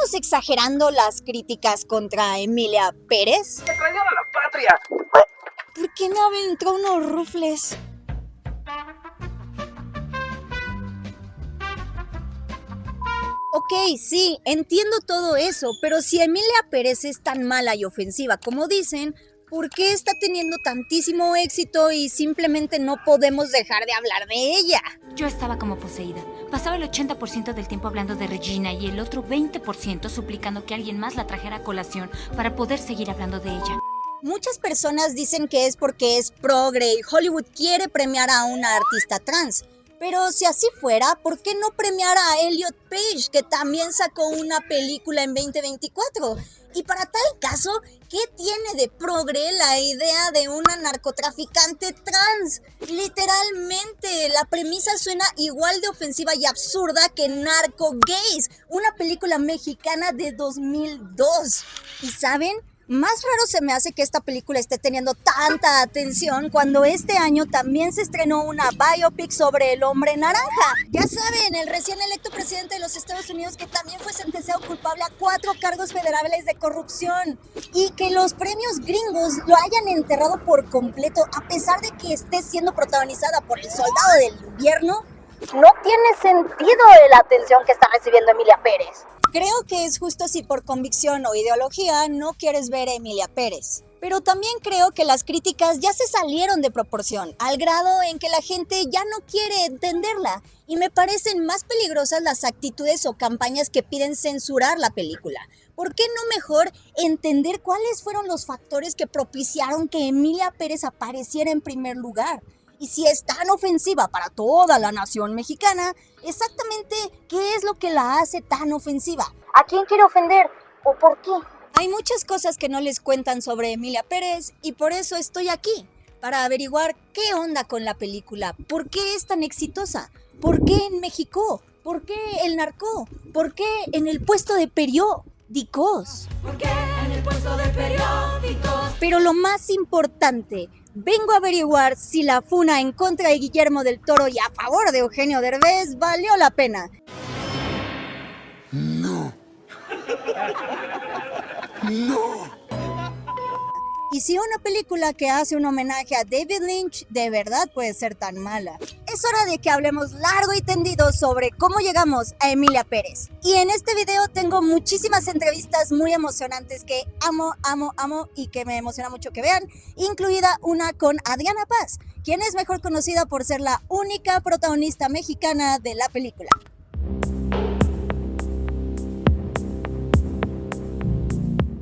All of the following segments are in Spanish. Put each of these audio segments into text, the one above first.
estamos exagerando las críticas contra Emilia Pérez? ¡Me trajeron a la patria! ¿Por qué no entró unos rufles? Ok, sí, entiendo todo eso, pero si Emilia Pérez es tan mala y ofensiva como dicen, ¿por qué está teniendo tantísimo éxito y simplemente no podemos dejar de hablar de ella? Yo estaba como poseída. Pasaba el 80% del tiempo hablando de Regina y el otro 20% suplicando que alguien más la trajera a colación para poder seguir hablando de ella. Muchas personas dicen que es porque es progre y Hollywood quiere premiar a una artista trans. Pero si así fuera, ¿por qué no premiar a Elliot Page, que también sacó una película en 2024? Y para tal caso, ¿qué tiene de progre la idea de una narcotraficante trans? Literalmente, la premisa suena igual de ofensiva y absurda que Narco Gays, una película mexicana de 2002. ¿Y saben? Más raro se me hace que esta película esté teniendo tanta atención cuando este año también se estrenó una biopic sobre el Hombre Naranja. Ya saben, el recién electo presidente de los Estados Unidos que también fue sentenciado culpable a 4 cargos federales de corrupción. Y que los premios gringos lo hayan enterrado por completo a pesar de que esté siendo protagonizada por el Soldado del Invierno. No tiene sentido la atención que está recibiendo Emilia Pérez. Creo que es justo si por convicción o ideología no quieres ver a Emilia Pérez. Pero también creo que las críticas ya se salieron de proporción, al grado en que la gente ya no quiere entenderla. Y me parecen más peligrosas las actitudes o campañas que piden censurar la película. ¿Por qué no mejor entender cuáles fueron los factores que propiciaron que Emilia Pérez apareciera en primer lugar? Y si es tan ofensiva para toda la nación mexicana, exactamente ¿qué es lo que la hace tan ofensiva? ¿A quién quiere ofender o por qué? Hay muchas cosas que no les cuentan sobre Emilia Pérez y por eso estoy aquí, para averiguar qué onda con la película, por qué es tan exitosa, por qué en México, por qué el narco, por qué en el puesto de periódicos. ¿Por qué en el puesto de periódicos? Pero lo más importante, vengo a averiguar si la funa en contra de Guillermo del Toro y a favor de Eugenio Derbez valió la pena. No. No. Y si una película que hace un homenaje a David Lynch de verdad puede ser tan mala. Es hora de que hablemos largo y tendido sobre cómo llegamos a Emilia Pérez. Y en este video tengo muchísimas entrevistas muy emocionantes que amo y que me emociona mucho que vean, incluida una con Adriana Paz, quien es mejor conocida por ser la única protagonista mexicana de la película.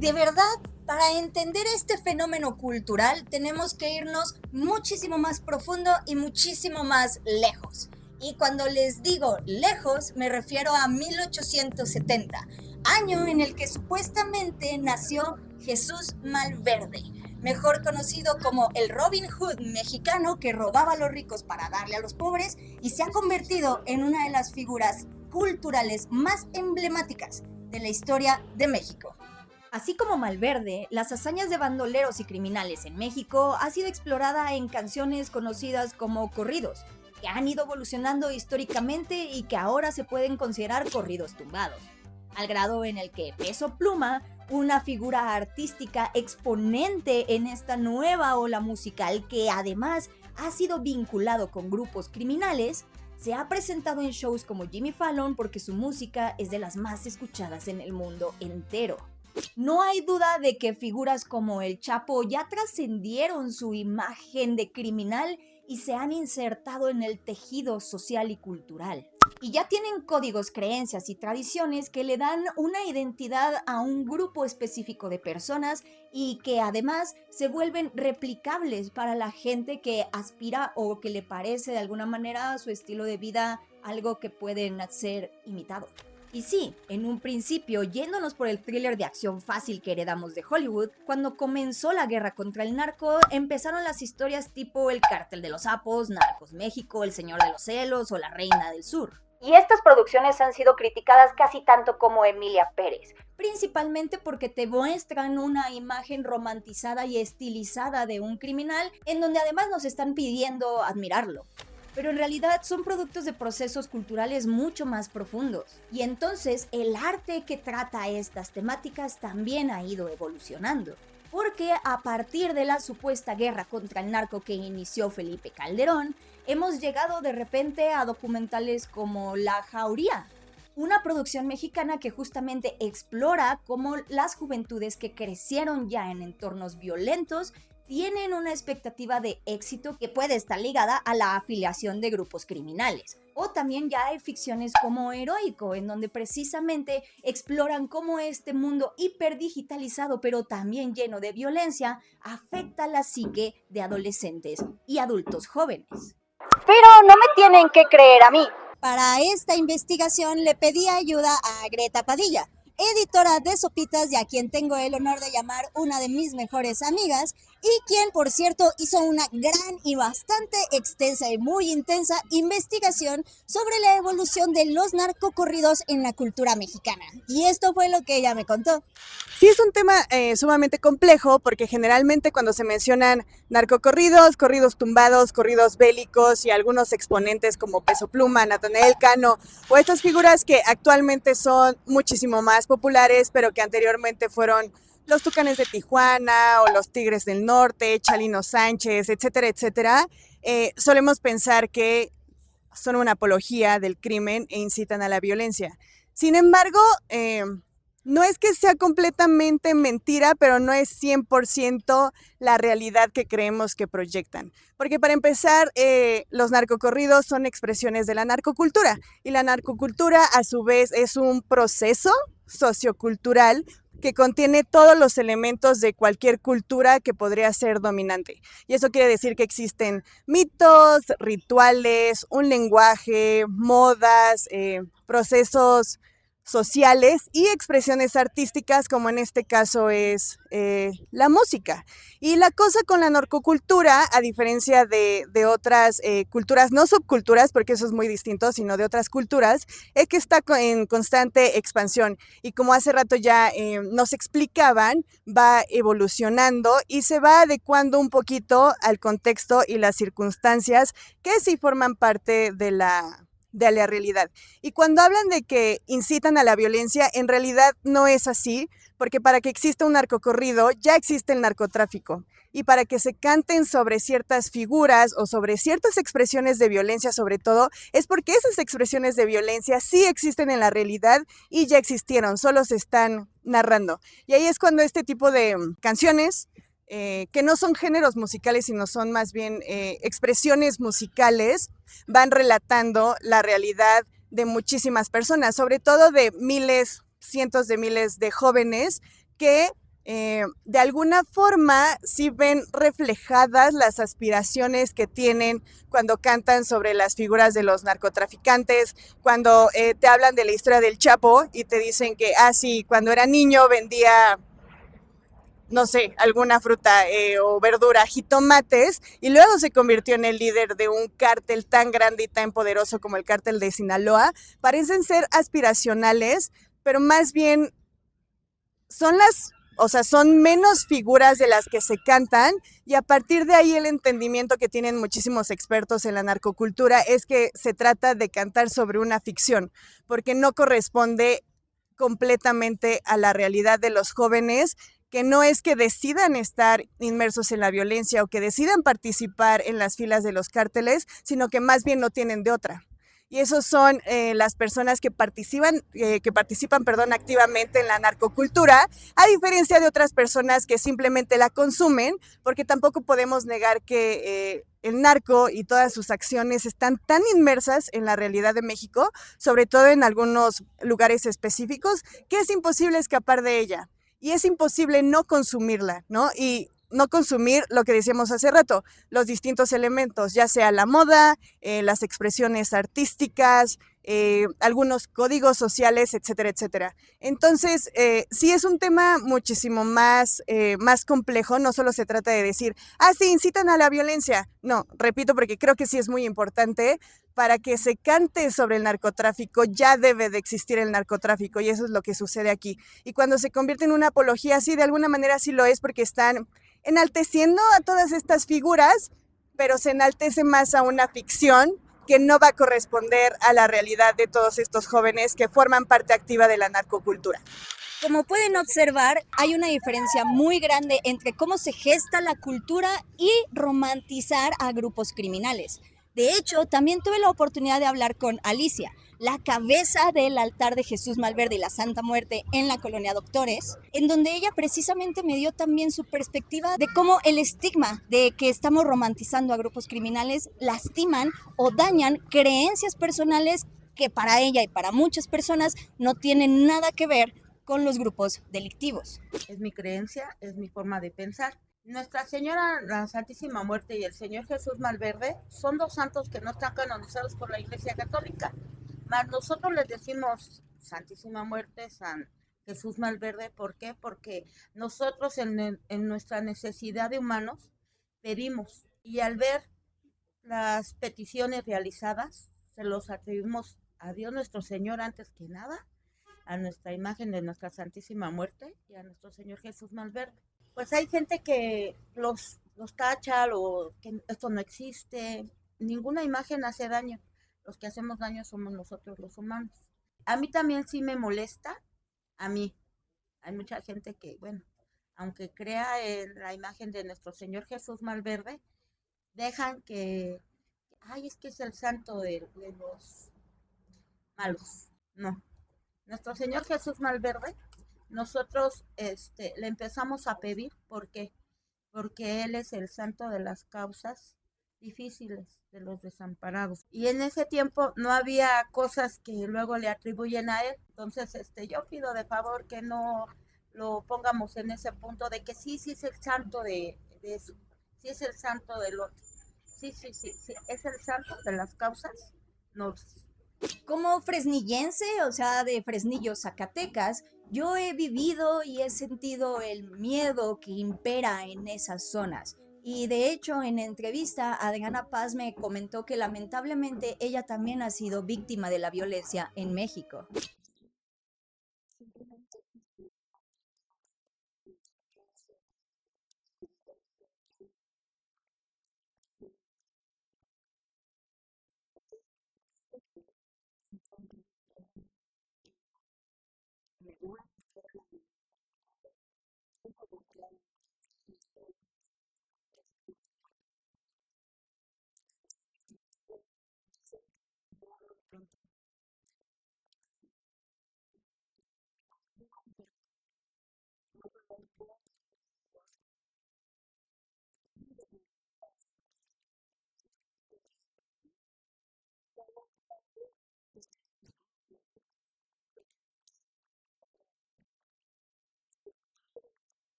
De verdad, para entender este fenómeno cultural tenemos que irnos muchísimo más profundo y muchísimo más lejos. Y cuando les digo lejos, me refiero a 1870, año en el que supuestamente nació Jesús Malverde, mejor conocido como el Robin Hood mexicano que robaba a los ricos para darle a los pobres y se ha convertido en una de las figuras culturales más emblemáticas de la historia de México. Así como Malverde, las hazañas de bandoleros y criminales en México ha sido explorada en canciones conocidas como corridos, que han ido evolucionando históricamente y que ahora se pueden considerar corridos tumbados, al grado en el que Peso Pluma, una figura artística exponente en esta nueva ola musical que además ha sido vinculado con grupos criminales, se ha presentado en shows como Jimmy Fallon porque su música es de las más escuchadas en el mundo entero. No hay duda de que figuras como el Chapo ya trascendieron su imagen de criminal y se han insertado en el tejido social y cultural. Y ya tienen códigos, creencias y tradiciones que le dan una identidad a un grupo específico de personas y que además se vuelven replicables para la gente que aspira o que le parece de alguna manera su estilo de vida algo que pueden ser imitado. Y sí, en un principio, yéndonos por el thriller de acción fácil que heredamos de Hollywood, cuando comenzó la guerra contra el narco, empezaron las historias tipo El Cártel de los Sapos, Narcos México, El Señor de los Celos o La Reina del Sur. Y estas producciones han sido criticadas casi tanto como Emilia Pérez, principalmente porque te muestran una imagen romantizada y estilizada de un criminal, en donde además nos están pidiendo admirarlo. pero en realidad son productos de procesos culturales mucho más profundos. Y entonces el arte que trata estas temáticas también ha ido evolucionando. Porque a partir de la supuesta guerra contra el narco que inició Felipe Calderón, hemos llegado de repente a documentales como La Jauría, una producción mexicana que justamente explora cómo las juventudes que crecieron ya en entornos violentos tienen una expectativa de éxito que puede estar ligada a la afiliación de grupos criminales. O también ya hay ficciones como Heroico, en donde precisamente exploran cómo este mundo hiperdigitalizado, pero también lleno de violencia, afecta la psique de adolescentes y adultos jóvenes. Pero no me tienen que creer a mí. Para esta investigación le pedí ayuda a Greta Padilla, editora de Sopitas y a quien tengo el honor de llamar una de mis mejores amigas, y quien, por cierto, hizo una gran y bastante extensa y muy intensa investigación sobre la evolución de los narcocorridos en la cultura mexicana. Y esto fue lo que ella me contó. Sí, es un tema sumamente complejo porque generalmente cuando se mencionan narcocorridos, corridos tumbados, corridos bélicos y algunos exponentes como Peso Pluma, Natanael Cano o estas figuras que actualmente son muchísimo más populares pero que anteriormente fueron los Tucanes de Tijuana o los Tigres del Norte, Chalino Sánchez, etcétera, etcétera, solemos pensar que son una apología del crimen e incitan a la violencia. Sin embargo, no es que sea completamente mentira, pero no es 100% la realidad que creemos que proyectan. Porque para empezar, los narcocorridos son expresiones de la narcocultura. Y la narcocultura, a su vez, es un proceso sociocultural que contiene todos los elementos de cualquier cultura que podría ser dominante. Y eso quiere decir que existen mitos, rituales, un lenguaje, modas, procesos sociales y expresiones artísticas, como en este caso es la música. Y la cosa con la narcocultura, a diferencia de otras culturas, no subculturas, porque eso es muy distinto, sino de otras culturas, es que está en constante expansión. Y como hace rato ya nos explicaban, va evolucionando y se va adecuando un poquito al contexto y las circunstancias que sí forman parte de la realidad. Y cuando hablan de que incitan a la violencia, en realidad no es así, porque para que exista un narcocorrido ya existe el narcotráfico. Y para que se canten sobre ciertas figuras o sobre ciertas expresiones de violencia sobre todo, es porque esas expresiones de violencia sí existen en la realidad y ya existieron, solo se están narrando. Y ahí es cuando este tipo de canciones, que no son géneros musicales, sino son más bien expresiones musicales, van relatando la realidad de muchísimas personas, sobre todo de miles, cientos de miles de jóvenes que de alguna forma sí ven reflejadas las aspiraciones que tienen cuando cantan sobre las figuras de los narcotraficantes, cuando te hablan de la historia del Chapo y te dicen que, sí, cuando era niño vendía, no sé, alguna fruta o verdura, jitomates, y luego se convirtió en el líder de un cártel tan grande y tan poderoso como el cártel de Sinaloa. Parecen ser aspiracionales, pero más bien son menos figuras de las que se cantan, y a partir de ahí el entendimiento que tienen muchísimos expertos en la narcocultura es que se trata de cantar sobre una ficción, porque no corresponde completamente a la realidad de los jóvenes, que no es que decidan estar inmersos en la violencia o que decidan participar en las filas de los cárteles, sino que más bien no tienen de otra. Y esos son las personas que participan activamente en la narcocultura, a diferencia de otras personas que simplemente la consumen, porque tampoco podemos negar que el narco y todas sus acciones están tan inmersas en la realidad de México, sobre todo en algunos lugares específicos, que es imposible escapar de ella. Y es imposible no consumirla, ¿no? Y no consumir lo que decíamos hace rato, los distintos elementos, ya sea la moda, las expresiones artísticas, algunos códigos sociales, etcétera, etcétera. Entonces, sí es un tema muchísimo más complejo, no solo se trata de decir, sí, incitan a la violencia. No, repito, porque creo que sí es muy importante. Para que se cante sobre el narcotráfico, ya debe de existir el narcotráfico, y eso es lo que sucede aquí. Y cuando se convierte en una apología, sí, de alguna manera sí lo es, porque están enalteciendo a todas estas figuras, pero se enaltece más a una ficción que no va a corresponder a la realidad de todos estos jóvenes que forman parte activa de la narcocultura. Como pueden observar, hay una diferencia muy grande entre cómo se gesta la cultura y romantizar a grupos criminales. De hecho, también tuve la oportunidad de hablar con Alicia, la cabeza del altar de Jesús Malverde y la Santa Muerte en la colonia Doctores, en donde ella precisamente me dio también su perspectiva de cómo el estigma de que estamos romantizando a grupos criminales lastiman o dañan creencias personales que para ella y para muchas personas no tienen nada que ver con los grupos delictivos. Es mi creencia, es mi forma de pensar. Nuestra Señora, la Santísima Muerte y el Señor Jesús Malverde son dos santos que no están canonizados por la Iglesia Católica. Mas nosotros les decimos Santísima Muerte, San Jesús Malverde. ¿Por qué? Porque nosotros en nuestra necesidad de humanos pedimos, y al ver las peticiones realizadas, se los atribuimos a Dios nuestro Señor antes que nada, a nuestra imagen de nuestra Santísima Muerte y a nuestro Señor Jesús Malverde. Pues hay gente que los tacha o que esto no existe. Ninguna imagen hace daño. Los que hacemos daño somos nosotros los humanos. A mí también sí me molesta, a mí. Hay mucha gente que, bueno, aunque crea en la imagen de nuestro Señor Jesús Malverde, dejan que, ay, es que es el santo de los malos. No. Nuestro Señor Jesús Malverde, nosotros le empezamos a pedir, ¿por qué? Porque Él es el santo de las causas difíciles, de los desamparados. Y en ese tiempo no había cosas que luego le atribuyen a Él. Entonces, yo pido de favor que no lo pongamos en ese punto de que sí es el santo de eso, sí es el santo del otro. Sí, es el santo de las causas nobles. Como fresnillense, o sea, de Fresnillo, Zacatecas, yo he vivido y he sentido el miedo que impera en esas zonas. Y de hecho, en entrevista, Adriana Paz me comentó que lamentablemente ella también ha sido víctima de la violencia en México.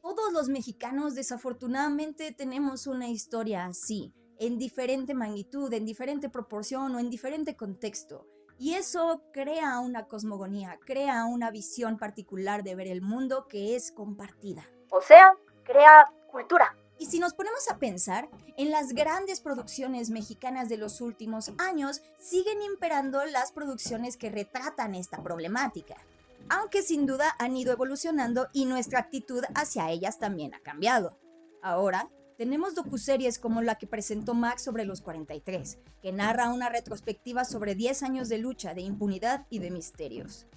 Todos los mexicanos desafortunadamente tenemos una historia así, en diferente magnitud, en diferente proporción o en diferente contexto. Y eso crea una cosmogonía, crea una visión particular de ver el mundo que es compartida. O sea, crea cultura. Y si nos ponemos a pensar, en las grandes producciones mexicanas de los últimos años siguen imperando las producciones que retratan esta problemática, aunque sin duda han ido evolucionando y nuestra actitud hacia ellas también ha cambiado. Ahora, tenemos docuseries como la que presentó Max sobre los 43, que narra una retrospectiva sobre 10 años de lucha, de impunidad y de misterios.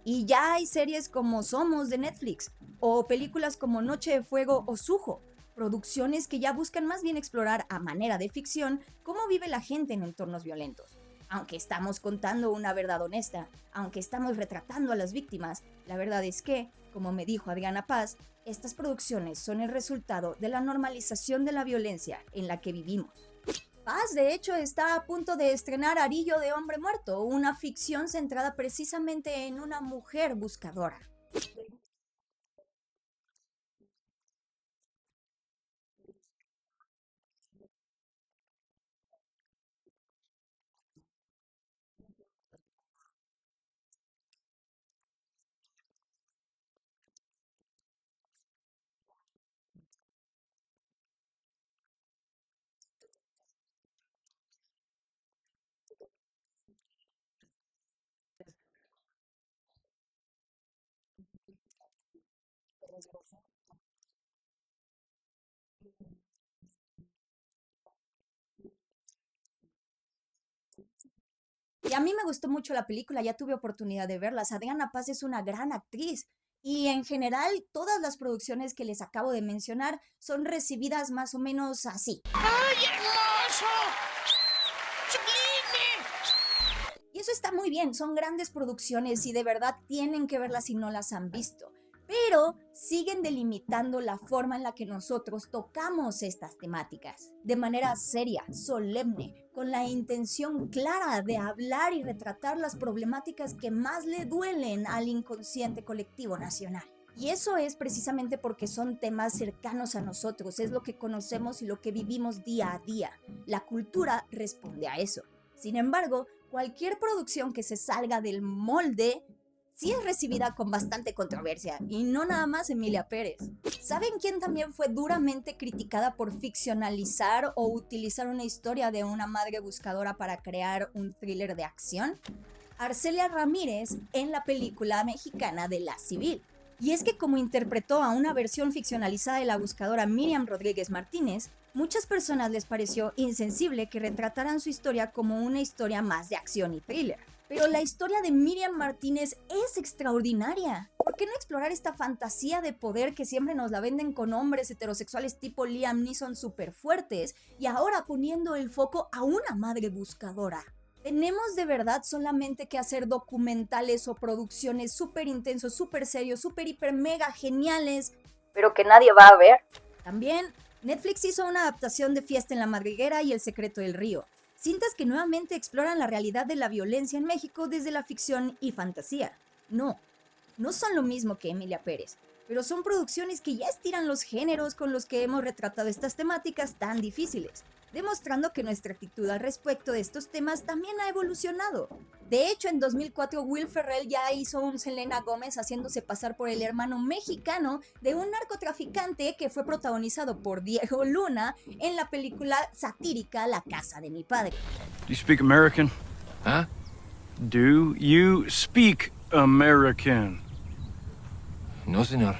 Y ya hay series como Somos de Netflix, o películas como Noche de Fuego o Sujo, producciones que ya buscan más bien explorar a manera de ficción cómo vive la gente en entornos violentos. Aunque estamos contando una verdad honesta, aunque estamos retratando a las víctimas, la verdad es que, como me dijo Adriana Paz, estas producciones son el resultado de la normalización de la violencia en la que vivimos. Paz, de hecho, está a punto de estrenar Arillo de Hombre Muerto, una ficción centrada precisamente en una mujer buscadora. Y a mí me gustó mucho la película, ya tuve oportunidad de verlas. Adriana Paz es una gran actriz y en general todas las producciones que les acabo de mencionar son recibidas más o menos así. Y eso está muy bien, son grandes producciones y de verdad tienen que verlas si no las han visto. Pero siguen delimitando la forma en la que nosotros tocamos estas temáticas, de manera seria, solemne, con la intención clara de hablar y retratar las problemáticas que más le duelen al inconsciente colectivo nacional. Y eso es precisamente porque son temas cercanos a nosotros, es lo que conocemos y lo que vivimos día a día. La cultura responde a eso. Sin embargo, cualquier producción que se salga del molde sí es recibida con bastante controversia, y no nada más Emilia Pérez. ¿Saben quién también fue duramente criticada por ficcionalizar o utilizar una historia de una madre buscadora para crear un thriller de acción? Arcelia Ramírez en la película mexicana de La Civil. Y es que como interpretó a una versión ficcionalizada de la buscadora Miriam Rodríguez Martínez, muchas personas les pareció insensible que retrataran su historia como una historia más de acción y thriller. Pero la historia de Miriam Martínez es extraordinaria. ¿Por qué no explorar esta fantasía de poder que siempre nos la venden con hombres heterosexuales tipo Liam Neeson súper fuertes y ahora poniendo el foco a una madre buscadora? Tenemos de verdad solamente que hacer documentales o producciones súper intensos, súper serios, súper hiper mega geniales, pero que nadie va a ver. También Netflix hizo una adaptación de Fiesta en la Madriguera y El Secreto del Río. Cintas que nuevamente exploran la realidad de la violencia en México desde la ficción y fantasía. No son lo mismo que Emilia Pérez, pero son producciones que ya estiran los géneros con los que hemos retratado estas temáticas tan difíciles, demostrando que nuestra actitud al respecto de estos temas también ha evolucionado. De hecho, en 2004 Will Ferrell ya hizo un Selena Gómez haciéndose pasar por el hermano mexicano de un narcotraficante que fue protagonizado por Diego Luna en la película satírica La Casa de mi Padre. Do you speak American? Huh? Do you speak American? No, señor.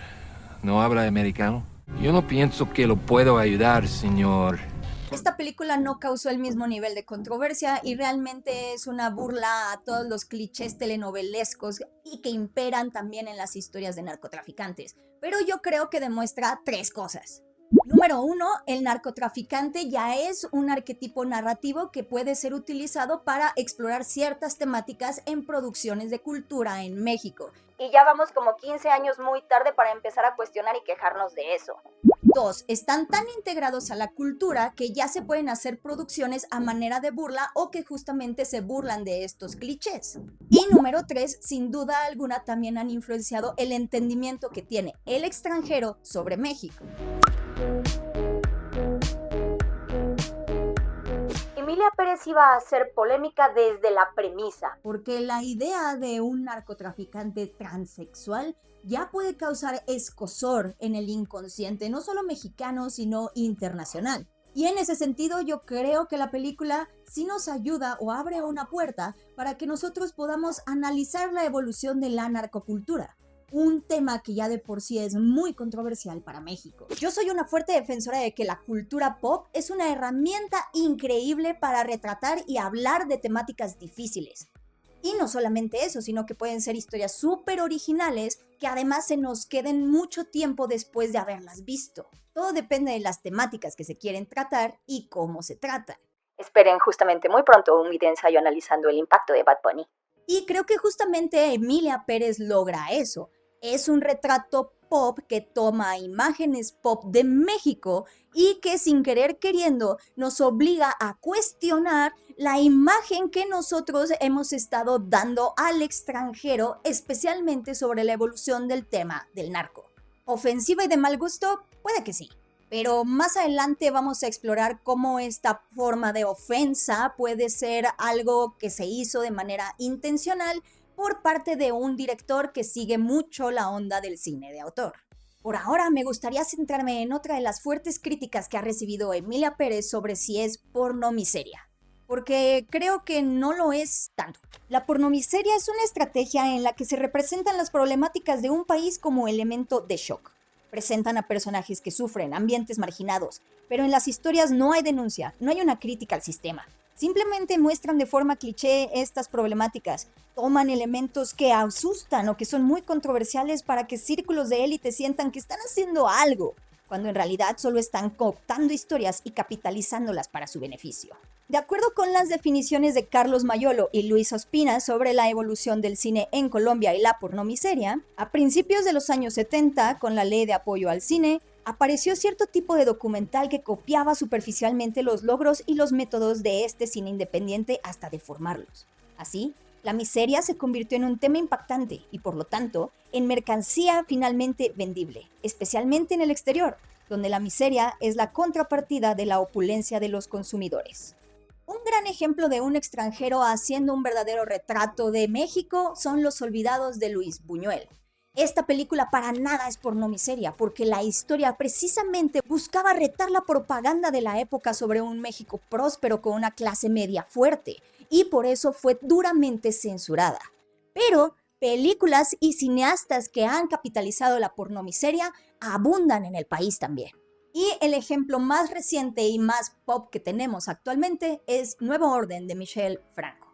¿No habla americano? Yo no pienso que lo puedo ayudar, señor. Esta película no causó el mismo nivel de controversia y realmente es una burla a todos los clichés telenovelescos y que imperan también en las historias de narcotraficantes. Pero yo creo que demuestra tres cosas. Número 1, el narcotraficante ya es un arquetipo narrativo que puede ser utilizado para explorar ciertas temáticas en producciones de cultura en México. Y ya vamos como 15 años muy tarde para empezar a cuestionar y quejarnos de eso. 2, están tan integrados a la cultura que ya se pueden hacer producciones a manera de burla o que justamente se burlan de estos clichés. Y número 3, sin duda alguna también han influenciado el entendimiento que tiene el extranjero sobre México. Emilia Pérez iba a hacer polémica desde la premisa. Porque la idea de un narcotraficante transexual ya puede causar escozor en el inconsciente, no solo mexicano, sino internacional. Y en ese sentido yo creo que la película sí nos ayuda o abre una puerta para que nosotros podamos analizar la evolución de la narcocultura. Un tema que ya de por sí es muy controversial para México. Yo soy una fuerte defensora de que la cultura pop es una herramienta increíble para retratar y hablar de temáticas difíciles. Y no solamente eso, sino que pueden ser historias súper originales que además se nos queden mucho tiempo después de haberlas visto. Todo depende de las temáticas que se quieren tratar y cómo se tratan. Esperen justamente muy pronto un video ensayo analizando el impacto de Bad Bunny. Y creo que justamente Emilia Pérez logra eso. Es un retrato pop que toma imágenes pop de México y que sin querer queriendo nos obliga a cuestionar la imagen que nosotros hemos estado dando al extranjero, especialmente sobre la evolución del tema del narco. ¿Ofensiva y de mal gusto? Puede que sí. Pero más adelante vamos a explorar cómo esta forma de ofensa puede ser algo que se hizo de manera intencional por parte de un director que sigue mucho la onda del cine de autor. Por ahora me gustaría centrarme en otra de las fuertes críticas que ha recibido Emilia Pérez sobre si es pornomiseria, porque creo que no lo es tanto. La pornomiseria es una estrategia en la que se representan las problemáticas de un país como elemento de shock. Presentan a personajes que sufren, ambientes marginados, pero en las historias no hay denuncia, no hay una crítica al sistema. Simplemente muestran de forma cliché estas problemáticas, toman elementos que asustan o que son muy controversiales para que círculos de élite sientan que están haciendo algo, cuando en realidad solo están cooptando historias y capitalizándolas para su beneficio. De acuerdo con las definiciones de Carlos Mayolo y Luis Ospina sobre la evolución del cine en Colombia y la pornomiseria, a principios de los años 70, con la Ley de Apoyo al Cine, apareció cierto tipo de documental que copiaba superficialmente los logros y los métodos de este cine independiente hasta deformarlos. Así, la miseria se convirtió en un tema impactante y, por lo tanto, en mercancía finalmente vendible, especialmente en el exterior, donde la miseria es la contrapartida de la opulencia de los consumidores. Un gran ejemplo de un extranjero haciendo un verdadero retrato de México son Los Olvidados de Luis Buñuel. Esta película para nada es pornomiseria, porque la historia precisamente buscaba retar la propaganda de la época sobre un México próspero con una clase media fuerte, y por eso fue duramente censurada. Pero películas y cineastas que han capitalizado la pornomiseria abundan en el país también. Y el ejemplo más reciente y más pop que tenemos actualmente es Nuevo Orden de Michel Franco.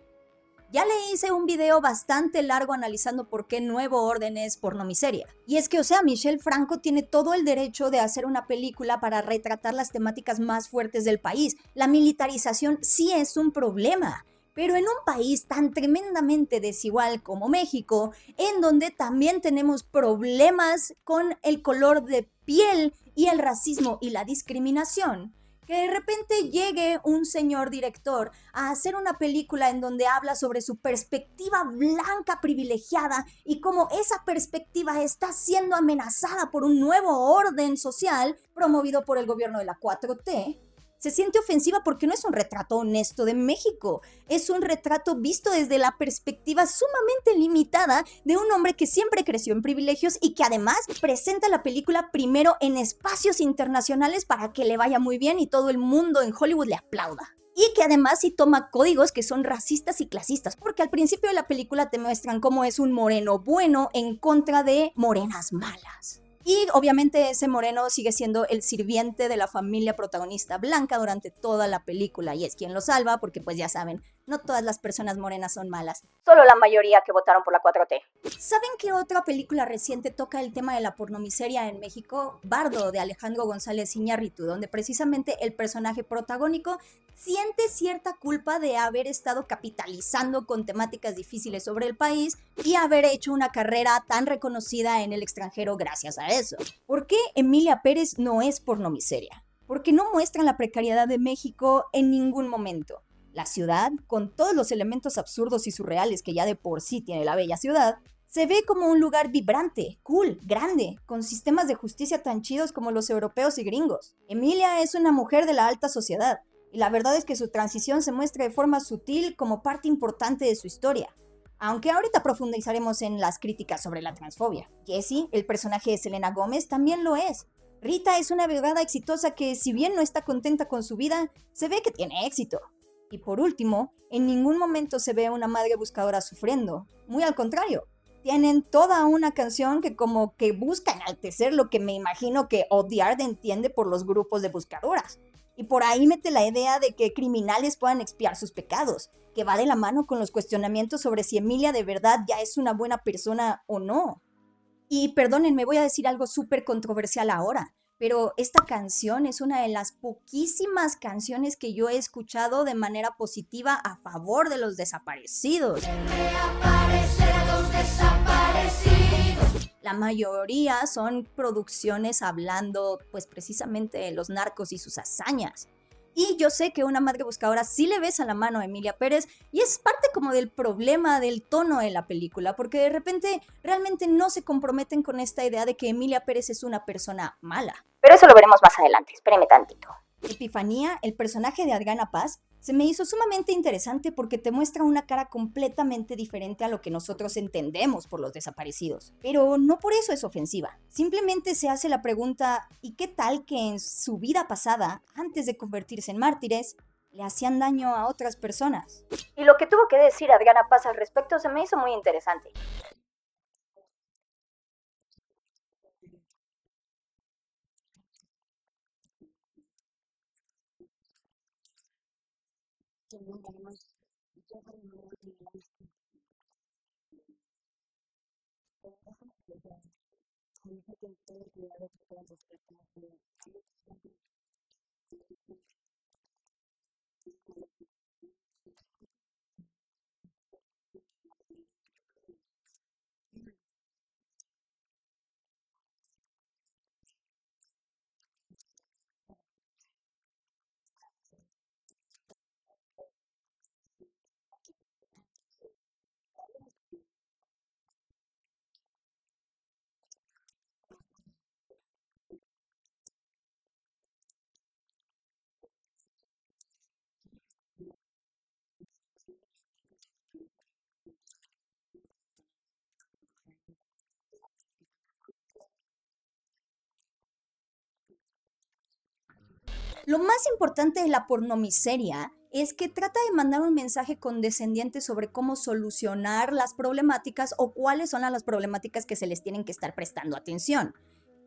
Ya le hice un video bastante largo analizando por qué Nuevo Orden es pornomiseria. Y es que, Michel Franco tiene todo el derecho de hacer una película para retratar las temáticas más fuertes del país. La militarización sí es un problema, pero en un país tan tremendamente desigual como México, en donde también tenemos problemas con el color de piel y el racismo y la discriminación, que de repente llegue un señor director a hacer una película en donde habla sobre su perspectiva blanca privilegiada y cómo esa perspectiva está siendo amenazada por un nuevo orden social promovido por el gobierno de la 4T, se siente ofensiva porque no es un retrato honesto de México, es un retrato visto desde la perspectiva sumamente limitada de un hombre que siempre creció en privilegios y que además presenta la película primero en espacios internacionales para que le vaya muy bien y todo el mundo en Hollywood le aplauda. Y que además sí toma códigos que son racistas y clasistas, porque al principio de la película te muestran cómo es un moreno bueno en contra de morenas malas. Y obviamente ese moreno sigue siendo el sirviente de la familia protagonista blanca durante toda la película y es quien lo salva porque pues ya saben, no todas las personas morenas son malas. Solo la mayoría que votaron por la 4T. ¿Saben qué otra película reciente toca el tema de la pornomiseria en México? Bardo, de Alejandro González Iñárritu, donde precisamente el personaje protagónico siente cierta culpa de haber estado capitalizando con temáticas difíciles sobre el país y haber hecho una carrera tan reconocida en el extranjero gracias a eso. ¿Por qué Emilia Pérez no es pornomiseria? Porque no muestran la precariedad de México en ningún momento. La ciudad, con todos los elementos absurdos y surreales que ya de por sí tiene la bella ciudad, se ve como un lugar vibrante, cool, grande, con sistemas de justicia tan chidos como los europeos y gringos. Emilia es una mujer de la alta sociedad, y la verdad es que su transición se muestra de forma sutil como parte importante de su historia. Aunque ahorita profundizaremos en las críticas sobre la transfobia. Jessie, el personaje de Selena Gómez, también lo es. Rita es una abogada exitosa que, si bien no está contenta con su vida, se ve que tiene éxito. Y por último, en ningún momento se ve a una madre buscadora sufriendo. Muy al contrario, tienen toda una canción que como que busca enaltecer lo que me imagino que Odiard entiende por los grupos de buscadoras. Y por ahí mete la idea de que criminales puedan expiar sus pecados, que va de la mano con los cuestionamientos sobre si Emilia de verdad ya es una buena persona o no. Y perdónenme, voy a decir algo súper controversial ahora, pero esta canción es una de las poquísimas canciones que yo he escuchado de manera positiva a favor de los desaparecidos. La mayoría son producciones hablando, pues precisamente de los narcos y sus hazañas. Y yo sé que una madre buscadora sí le besa la mano a Emilia Pérez y es parte como del problema del tono de la película, porque de repente realmente no se comprometen con esta idea de que Emilia Pérez es una persona mala. Pero eso lo veremos más adelante, espéreme tantito. Epifanía, el personaje de Adriana Paz, se me hizo sumamente interesante porque te muestra una cara completamente diferente a lo que nosotros entendemos por los desaparecidos. Pero no por eso es ofensiva. Simplemente se hace la pregunta, ¿y qué tal que en su vida pasada, antes de convertirse en mártires, le hacían daño a otras personas? Y lo que tuvo que decir Adriana Paz al respecto se me hizo muy interesante. Lo más importante de la pornomiseria es que trata de mandar un mensaje condescendiente sobre cómo solucionar las problemáticas o cuáles son las problemáticas que se les tienen que estar prestando atención.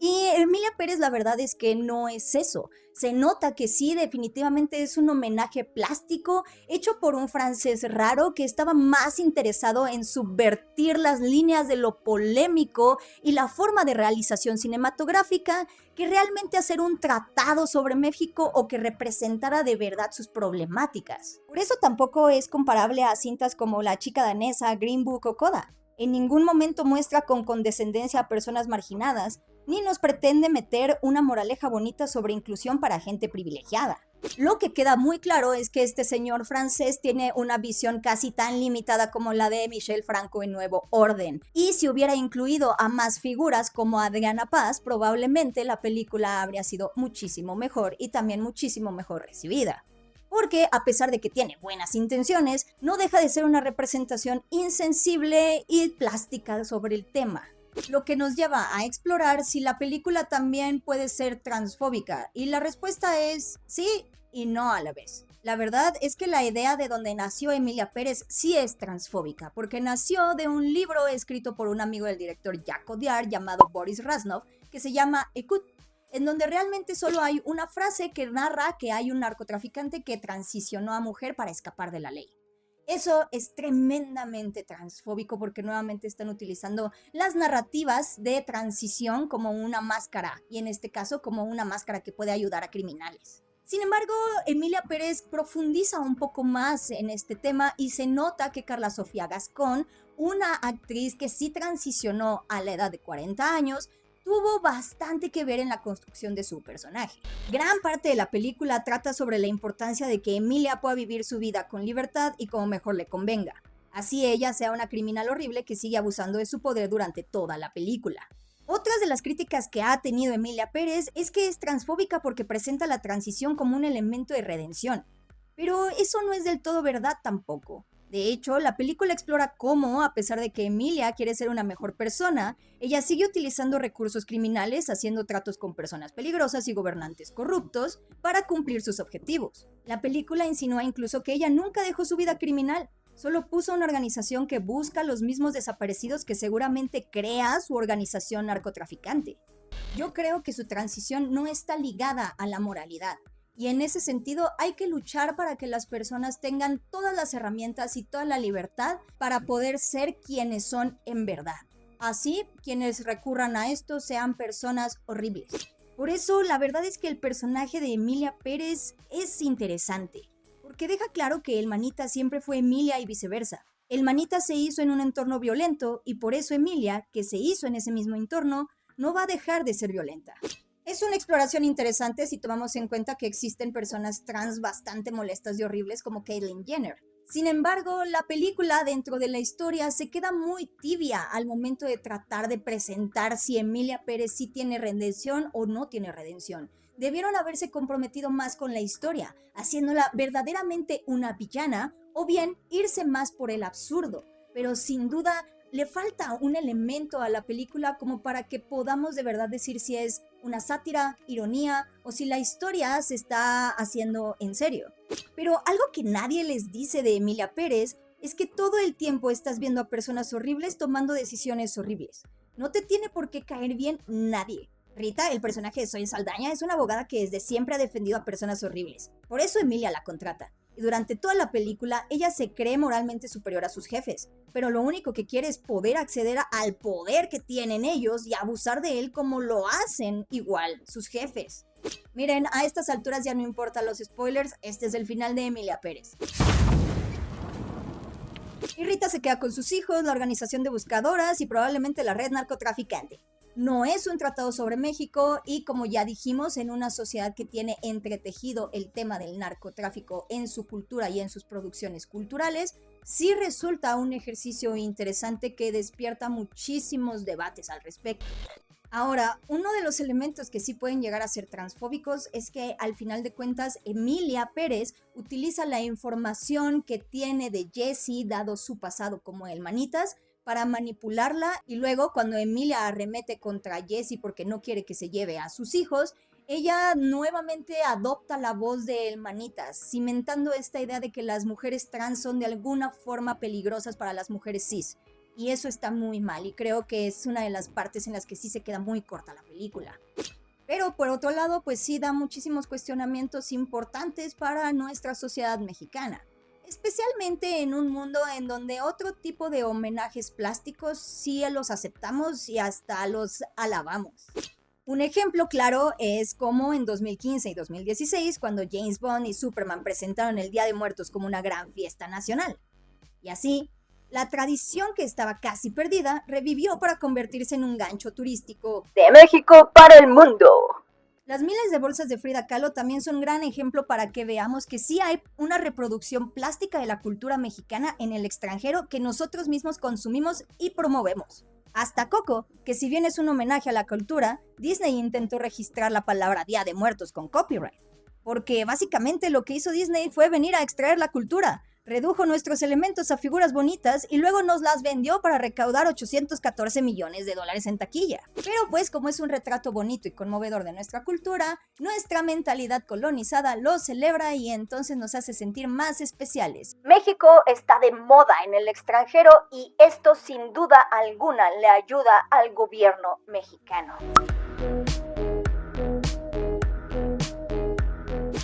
Y Emilia Pérez, la verdad es que no es eso. Se nota que sí, definitivamente es un homenaje plástico hecho por un francés raro que estaba más interesado en subvertir las líneas de lo polémico y la forma de realización cinematográfica que realmente hacer un tratado sobre México o que representara de verdad sus problemáticas. Por eso tampoco es comparable a cintas como La chica danesa, Green Book o Coda. En ningún momento muestra con condescendencia a personas marginadas, ni nos pretende meter una moraleja bonita sobre inclusión para gente privilegiada. Lo que queda muy claro es que este señor francés tiene una visión casi tan limitada como la de Michel Franco en Nuevo Orden. Y si hubiera incluido a más figuras como Adriana Paz, probablemente la película habría sido muchísimo mejor y también muchísimo mejor recibida. Porque a pesar de que tiene buenas intenciones, no deja de ser una representación insensible y plástica sobre el tema. Lo que nos lleva a explorar si la película también puede ser transfóbica, y la respuesta es sí y no a la vez. La verdad es que la idea de donde nació Emilia Pérez sí es transfóbica, porque nació de un libro escrito por un amigo del director Jacques Audiard llamado Boris Razanov, que se llama Écoute, en donde realmente solo hay una frase que narra que hay un narcotraficante que transicionó a mujer para escapar de la ley. Eso es tremendamente transfóbico porque nuevamente están utilizando las narrativas de transición como una máscara, y en este caso como una máscara que puede ayudar a criminales. Sin embargo, Emilia Pérez profundiza un poco más en este tema y se nota que Carla Sofía Gascón, una actriz que sí transicionó a la edad de 40 años, tuvo bastante que ver en la construcción de su personaje. Gran parte de la película trata sobre la importancia de que Emilia pueda vivir su vida con libertad y como mejor le convenga. Así ella sea una criminal horrible que sigue abusando de su poder durante toda la película. Otras de las críticas que ha tenido Emilia Pérez es que es transfóbica porque presenta la transición como un elemento de redención. Pero eso no es del todo verdad tampoco. De hecho, la película explora cómo, a pesar de que Emilia quiere ser una mejor persona, ella sigue utilizando recursos criminales, haciendo tratos con personas peligrosas y gobernantes corruptos para cumplir sus objetivos. La película insinúa incluso que ella nunca dejó su vida criminal, solo puso una organización que busca los mismos desaparecidos que seguramente crea su organización narcotraficante. Yo creo que su transición no está ligada a la moralidad. Y en ese sentido hay que luchar para que las personas tengan todas las herramientas y toda la libertad para poder ser quienes son en verdad. Así, quienes recurran a esto sean personas horribles. Por eso, la verdad es que el personaje de Emilia Pérez es interesante, porque deja claro que el Manita siempre fue Emilia y viceversa. El Manita se hizo en un entorno violento y por eso Emilia, que se hizo en ese mismo entorno, no va a dejar de ser violenta. Es una exploración interesante si tomamos en cuenta que existen personas trans bastante molestas y horribles como Caitlyn Jenner. Sin embargo, la película dentro de la historia se queda muy tibia al momento de tratar de presentar si Emilia Pérez sí tiene redención o no tiene redención. Debieron haberse comprometido más con la historia, haciéndola verdaderamente una villana o bien irse más por el absurdo, pero sin duda le falta un elemento a la película como para que podamos de verdad decir si es una sátira, ironía o si la historia se está haciendo en serio. Pero algo que nadie les dice de Emilia Pérez es que todo el tiempo estás viendo a personas horribles tomando decisiones horribles. No te tiene por qué caer bien nadie. Rita, el personaje de Zoe Saldaña, es una abogada que desde siempre ha defendido a personas horribles. Por eso Emilia la contrata. Y durante toda la película, ella se cree moralmente superior a sus jefes, pero lo único que quiere es poder acceder al poder que tienen ellos y abusar de él como lo hacen igual sus jefes. Miren, a estas alturas ya no importan los spoilers, este es el final de Emilia Pérez. Y Rita se queda con sus hijos, la organización de buscadoras y probablemente la red narcotraficante. No es un tratado sobre México y, como ya dijimos, en una sociedad que tiene entretejido el tema del narcotráfico en su cultura y en sus producciones culturales, sí resulta un ejercicio interesante que despierta muchísimos debates al respecto. Ahora, uno de los elementos que sí pueden llegar a ser transfóbicos es que al final de cuentas Emilia Pérez utiliza la información que tiene de Jesse, dado su pasado como el Manitas, para manipularla, y luego cuando Emilia arremete contra Jesse porque no quiere que se lleve a sus hijos, ella nuevamente adopta la voz de El Manitas, cimentando esta idea de que las mujeres trans son de alguna forma peligrosas para las mujeres cis. Y eso está muy mal y creo que es una de las partes en las que sí se queda muy corta la película. Pero por otro lado, pues sí da muchísimos cuestionamientos importantes para nuestra sociedad mexicana. Especialmente en un mundo en donde otro tipo de homenajes plásticos sí los aceptamos y hasta los alabamos. Un ejemplo claro es como en 2015 y 2016, cuando James Bond y Superman presentaron el Día de Muertos como una gran fiesta nacional. Y así, la tradición que estaba casi perdida revivió para convertirse en un gancho turístico de México para el mundo. Las miles de bolsas de Frida Kahlo también son un gran ejemplo para que veamos que sí hay una reproducción plástica de la cultura mexicana en el extranjero que nosotros mismos consumimos y promovemos. Hasta Coco, que si bien es un homenaje a la cultura, Disney intentó registrar la palabra Día de Muertos con copyright. Porque básicamente lo que hizo Disney fue venir a extraer la cultura, redujo nuestros elementos a figuras bonitas y luego nos las vendió para recaudar $814 millones en taquilla. Pero pues como es un retrato bonito y conmovedor de nuestra cultura, nuestra mentalidad colonizada lo celebra y entonces nos hace sentir más especiales. México está de moda en el extranjero y esto sin duda alguna le ayuda al gobierno mexicano.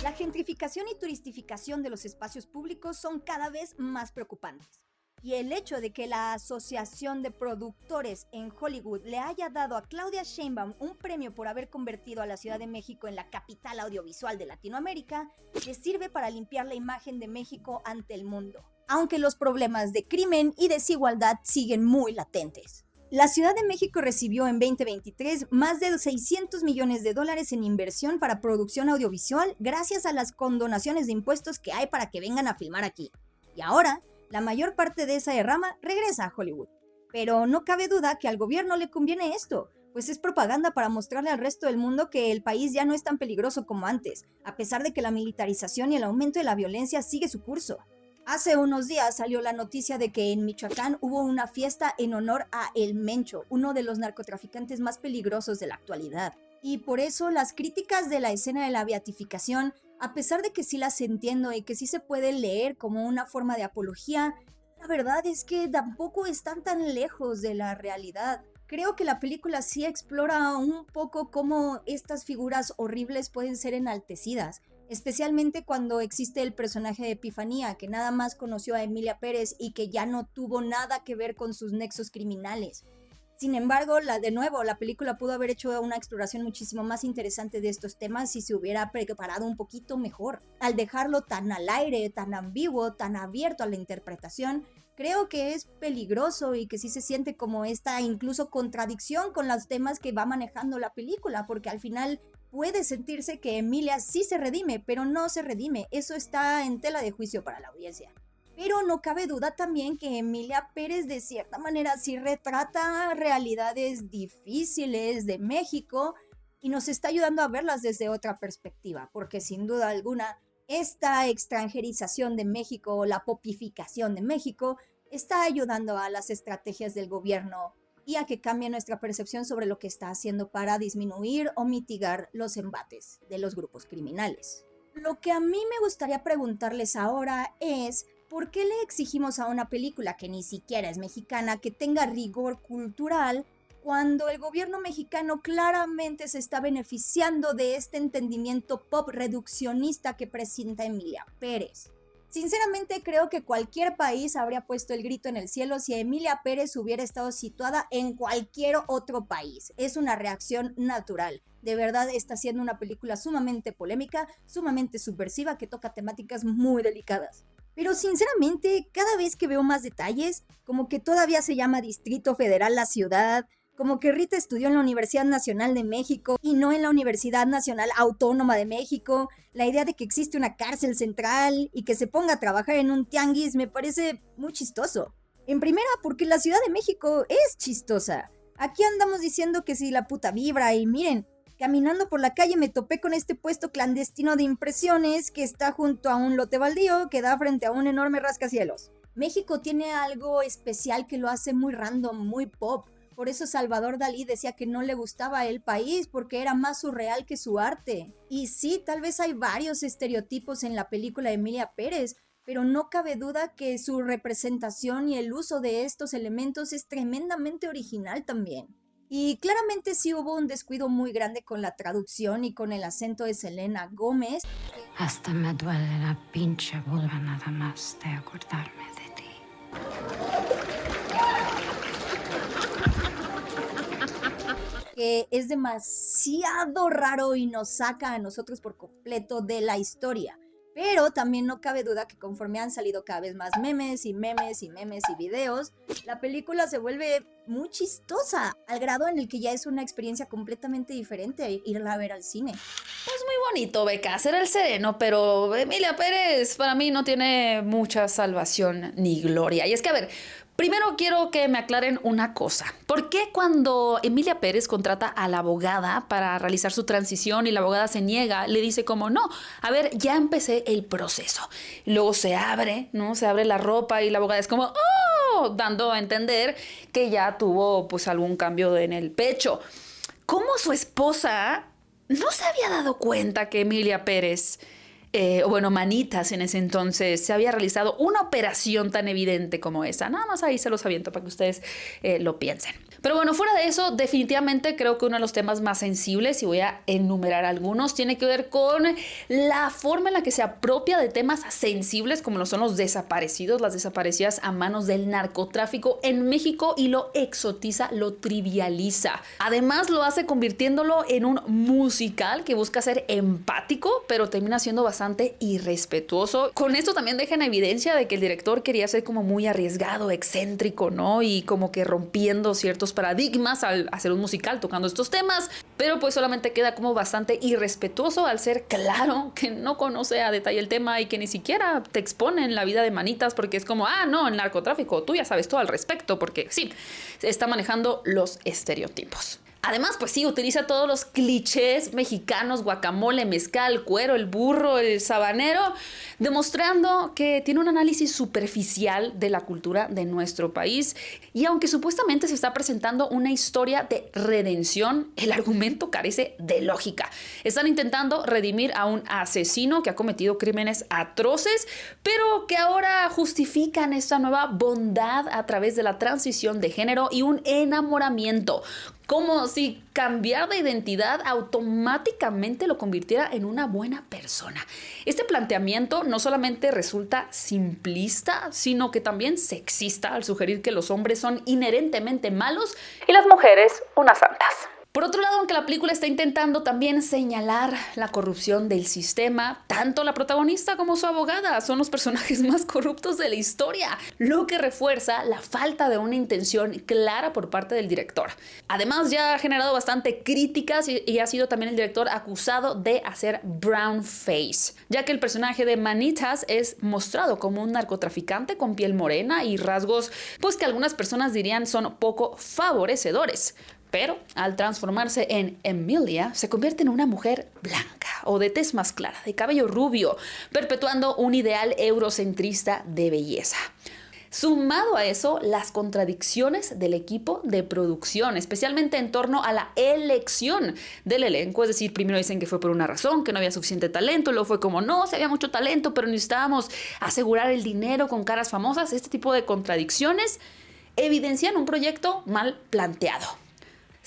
La gentrificación y turistificación de los espacios públicos son cada vez más preocupantes. Y el hecho de que la Asociación de Productores en Hollywood le haya dado a Claudia Sheinbaum un premio por haber convertido a la Ciudad de México en la capital audiovisual de Latinoamérica, le sirve para limpiar la imagen de México ante el mundo, aunque los problemas de crimen y desigualdad siguen muy latentes. La Ciudad de México recibió en 2023 más de $600 millones en inversión para producción audiovisual gracias a las condonaciones de impuestos que hay para que vengan a filmar aquí. Y ahora, la mayor parte de esa derrama regresa a Hollywood. Pero no cabe duda que al gobierno le conviene esto, pues es propaganda para mostrarle al resto del mundo que el país ya no es tan peligroso como antes, a pesar de que la militarización y el aumento de la violencia sigue su curso. Hace unos días salió la noticia de que en Michoacán hubo una fiesta en honor a El Mencho, uno de los narcotraficantes más peligrosos de la actualidad. Y por eso las críticas de la escena de la beatificación, a pesar de que sí las entiendo y que sí se puede leer como una forma de apología, la verdad es que tampoco están tan lejos de la realidad. Creo que la película sí explora un poco cómo estas figuras horribles pueden ser enaltecidas, especialmente cuando existe el personaje de Epifanía, que nada más conoció a Emilia Pérez y que ya no tuvo nada que ver con sus nexos criminales. Sin embargo, la película pudo haber hecho una exploración muchísimo más interesante de estos temas si se hubiera preparado un poquito mejor. Al dejarlo tan al aire, tan ambiguo, tan abierto a la interpretación, creo que es peligroso y que sí se siente como esta incluso contradicción con los temas que va manejando la película, porque al final puede sentirse que Emilia sí se redime, pero no se redime. Eso está en tela de juicio para la audiencia. Pero no cabe duda también que Emilia Pérez de cierta manera sí retrata realidades difíciles de México y nos está ayudando a verlas desde otra perspectiva, porque sin duda alguna esta extranjerización de México o la popificación de México está ayudando a las estrategias del gobierno y a que cambie nuestra percepción sobre lo que está haciendo para disminuir o mitigar los embates de los grupos criminales. Lo que a mí me gustaría preguntarles ahora es, ¿por qué le exigimos a una película que ni siquiera es mexicana que tenga rigor cultural cuando el gobierno mexicano claramente se está beneficiando de este entendimiento pop reduccionista que presenta Emilia Pérez? Sinceramente creo que cualquier país habría puesto el grito en el cielo si Emilia Pérez hubiera estado situada en cualquier otro país. Es una reacción natural. De verdad está siendo una película sumamente polémica, sumamente subversiva, que toca temáticas muy delicadas. Pero sinceramente, cada vez que veo más detalles, como que todavía se llama Distrito Federal la ciudad, como que Rita estudió en la Universidad Nacional de México y no en la Universidad Nacional Autónoma de México, la idea de que existe una cárcel central y que se ponga a trabajar en un tianguis me parece muy chistoso. En primera, porque la Ciudad de México es chistosa. Aquí andamos diciendo que si la puta vibra y miren, caminando por la calle me topé con este puesto clandestino de impresiones que está junto a un lote baldío que da frente a un enorme rascacielos. México tiene algo especial que lo hace muy random, muy pop. Por eso Salvador Dalí decía que no le gustaba el país porque era más surreal que su arte. Y sí, tal vez hay varios estereotipos en la película de Emilia Pérez, pero no cabe duda que su representación y el uso de estos elementos es tremendamente original también. Y claramente sí hubo un descuido muy grande con la traducción y con el acento de Selena Gómez. Hasta me duele la pinche vulva nada más de acordarme de ti. Que es demasiado raro y nos saca a nosotros por completo de la historia. Pero también no cabe duda que conforme han salido cada vez más memes y videos, la película se vuelve muy chistosa, al grado en el que ya es una experiencia completamente diferente irla a ver al cine. Pues muy bonito, Beca, hacer el sereno, pero Emilia Pérez para mí no tiene mucha salvación ni gloria. Y es que, a ver, primero quiero que me aclaren una cosa. ¿Por qué cuando Emilia Pérez contrata a la abogada para realizar su transición y la abogada se niega, le dice como no, a ver, ya empecé el proceso? Y luego se abre, ¿no? Se abre la ropa y la abogada es como ¡oh! Dando a entender que ya tuvo pues algún cambio en el pecho. ¿Cómo su esposa no se había dado cuenta que Emilia Pérez... Manitas en ese entonces, se había realizado una operación tan evidente como esa? Nada más ahí se los aviento para que ustedes lo piensen. Pero bueno, fuera de eso, definitivamente creo que uno de los temas más sensibles, y voy a enumerar algunos, tiene que ver con la forma en la que se apropia de temas sensibles como lo son los desaparecidos, las desaparecidas a manos del narcotráfico en México, y lo exotiza, lo trivializa. Además lo hace convirtiéndolo en un musical que busca ser empático, pero termina siendo bastante irrespetuoso. Con esto también deja en evidencia de que el director quería ser como muy arriesgado, excéntrico, ¿no? Y como que rompiendo ciertos paradigmas al hacer un musical tocando estos temas, pero pues solamente queda como bastante irrespetuoso al ser claro que no conoce a detalle el tema y que ni siquiera te expone en la vida de Manitas, porque es como, no, el narcotráfico, tú ya sabes todo al respecto, porque sí, está manejando los estereotipos. Además, pues sí, utiliza todos los clichés mexicanos: guacamole, mezcal, cuero, el burro, el sabanero, demostrando que tiene un análisis superficial de la cultura de nuestro país. Y aunque supuestamente se está presentando una historia de redención, el argumento carece de lógica. Están intentando redimir a un asesino que ha cometido crímenes atroces, pero que ahora justifican esta nueva bondad a través de la transición de género y un enamoramiento. Como si cambiar de identidad automáticamente lo convirtiera en una buena persona. Este planteamiento no solamente resulta simplista, sino que también sexista al sugerir que los hombres son inherentemente malos y las mujeres unas santas. Por otro lado, aunque la película está intentando también señalar la corrupción del sistema, tanto la protagonista como su abogada son los personajes más corruptos de la historia, lo que refuerza la falta de una intención clara por parte del director. Además, ya ha generado bastante críticas y ha sido también el director acusado de hacer brown face, ya que el personaje de Manitas es mostrado como un narcotraficante con piel morena y rasgos pues que algunas personas dirían son poco favorecedores. Pero al transformarse en Emilia, se convierte en una mujer blanca o de tez más clara, de cabello rubio, perpetuando un ideal eurocentrista de belleza. Sumado a eso, las contradicciones del equipo de producción, especialmente en torno a la elección del elenco. Es decir, primero dicen que fue por una razón, que no había suficiente talento, luego fue como no, sí había mucho talento, pero necesitábamos asegurar el dinero con caras famosas. Este tipo de contradicciones evidencian un proyecto mal planteado.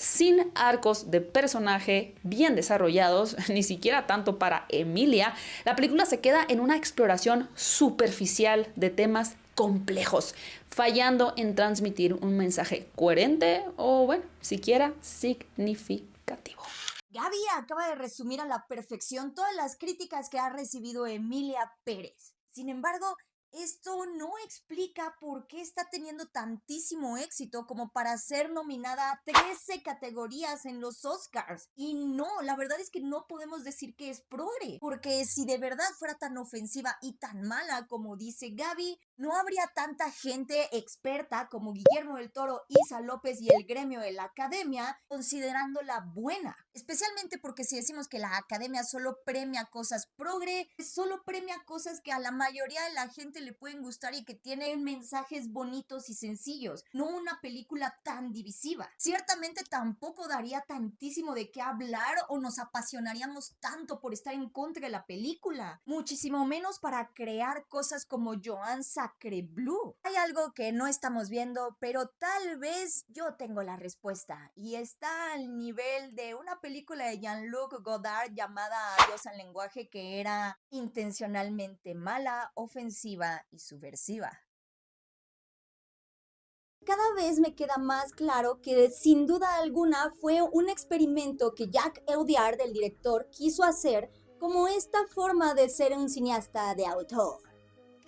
sin arcos de personaje bien desarrollados, ni siquiera tanto para Emilia, la película se queda en una exploración superficial de temas complejos, fallando en transmitir un mensaje coherente o, bueno, siquiera significativo. Gaby acaba de resumir a la perfección todas las críticas que ha recibido Emilia Pérez. Sin embargo, esto no explica por qué está teniendo tantísimo éxito como para ser nominada a 13 categorías en los Oscars. Y no, la verdad es que no podemos decir que es progre, porque si de verdad fuera tan ofensiva y tan mala como dice Gaby, no habría tanta gente experta como Guillermo del Toro, Isa López y el gremio de la academia considerándola buena. Especialmente porque si decimos que la academia solo premia cosas progre, solo premia cosas que a la mayoría de la gente le pueden gustar y que tienen mensajes bonitos y sencillos, no una película tan divisiva. Ciertamente tampoco daría tantísimo de qué hablar o nos apasionaríamos tanto por estar en contra de la película, muchísimo menos para crear cosas como Joan Sacre Blue. Hay algo que no estamos viendo, pero tal vez yo tengo la respuesta y está al nivel de una película de Jean-Luc Godard llamada Adiós al lenguaje, que era intencionalmente mala, ofensiva y subversiva. Cada vez me queda más claro que sin duda alguna fue un experimento que Jacques Audiard, el director, quiso hacer como esta forma de ser un cineasta de autor.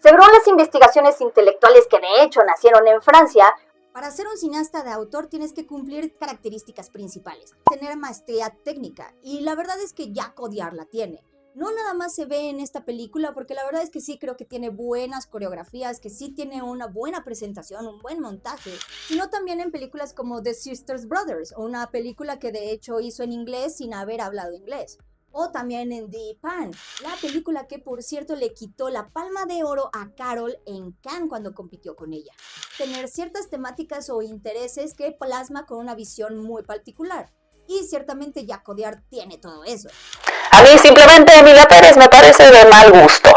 Según las investigaciones intelectuales que de hecho nacieron en Francia, para ser un cineasta de autor tienes que cumplir características principales, tener maestría técnica, y la verdad es que Jacques Audiard la tiene. No nada más se ve en esta película, porque la verdad es que sí creo que tiene buenas coreografías, que sí tiene una buena presentación, un buen montaje, sino también en películas como The Sisters Brothers, una película que de hecho hizo en inglés sin haber hablado inglés. O también en The Pan, la película que por cierto le quitó la Palma de Oro a Carol en Cannes cuando compitió con ella. Tener ciertas temáticas o intereses que plasma con una visión muy particular. Y ciertamente Jacques Audiard tiene todo eso. A mí simplemente Emilia Pérez me parece de mal gusto.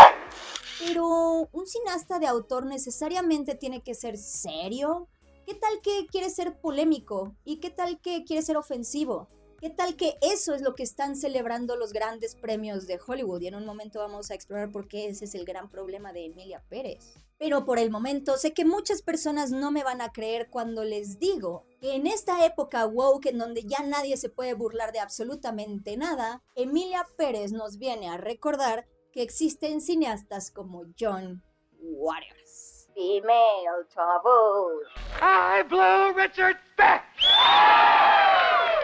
Pero un cineasta de autor necesariamente tiene que ser serio. ¿Qué tal que quiere ser polémico? ¿Y qué tal que quiere ser ofensivo? ¿Qué tal que eso es lo que están celebrando los grandes premios de Hollywood? Y en un momento vamos a explorar por qué ese es el gran problema de Emilia Pérez. Pero por el momento sé que muchas personas no me van a creer cuando les digo que en esta época woke en donde ya nadie se puede burlar de absolutamente nada, Emilia Pérez nos viene a recordar que existen cineastas como John Waters. Female Trouble. I blew Richard back!